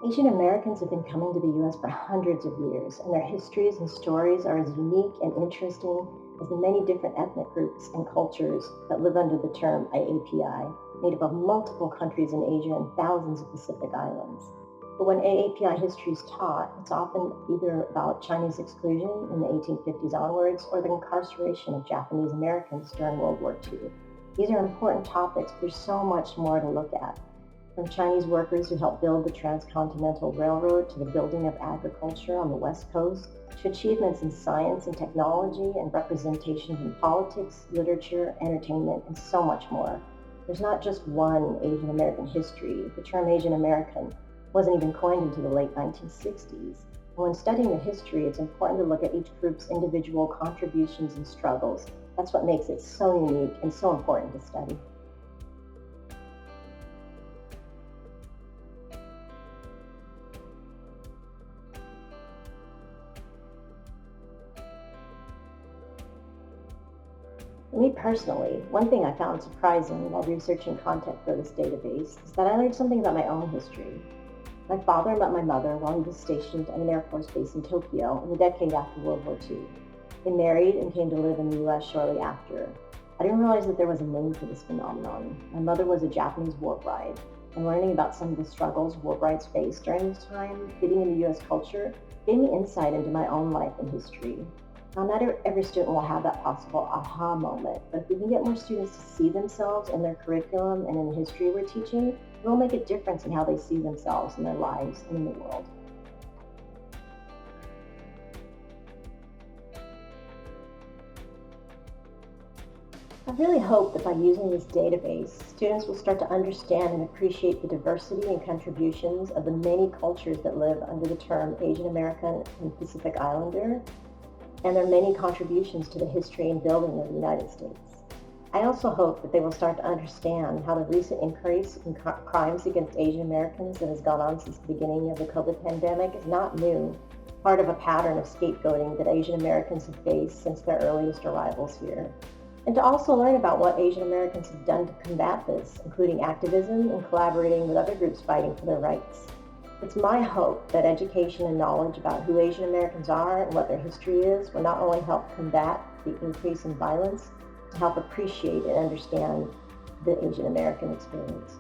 Asian Americans have been coming to the U.S. for hundreds of years, and their histories and stories are as unique and interesting as the many different ethnic groups and cultures that live under the term AAPI, made up of multiple countries in Asia and thousands of Pacific islands. But when AAPI history is taught, it's often either about Chinese exclusion in the 1850s onwards or the incarceration of Japanese Americans during World War II. These are important topics, but there's so much more to look at. From Chinese workers who helped build the Transcontinental Railroad to the building of agriculture on the West Coast, to achievements in science and technology and representation in politics, literature, entertainment, and so much more. There's not just one Asian American history. The term Asian American wasn't even coined until the late 1960s. And when studying the history, it's important to look at each group's individual contributions and struggles. That's what makes it so unique and so important to study. For me personally, one thing I found surprising while researching content for this database is that I learned something about my own history. My father met my mother while he was stationed at an Air Force base in Tokyo in the decade after World War II. They married and came to live in the U.S. shortly after. I didn't realize that there was a name for this phenomenon. My mother was a Japanese war bride, and learning about some of the struggles war brides faced during this time, fitting into U.S. culture, gave me insight into my own life and history. Now, not every student will have that possible aha moment, but if we can get more students to see themselves in their curriculum and in the history we're teaching, it will make a difference in how they see themselves in their lives and in the world. I really hope that by using this database, students will start to understand and appreciate the diversity and contributions of the many cultures that live under the term Asian American and Pacific Islander, and their many contributions to the history and building of the United States. I also hope that they will start to understand how the recent increase in crimes against Asian Americans that has gone on since the beginning of the COVID pandemic is not new, part of a pattern of scapegoating that Asian Americans have faced since their earliest arrivals here. And to also learn about what Asian Americans have done to combat this, including activism and collaborating with other groups fighting for their rights. It's my hope that education and knowledge about who Asian Americans are and what their history is will not only help combat the increase in violence, to help appreciate and understand the Asian American experience.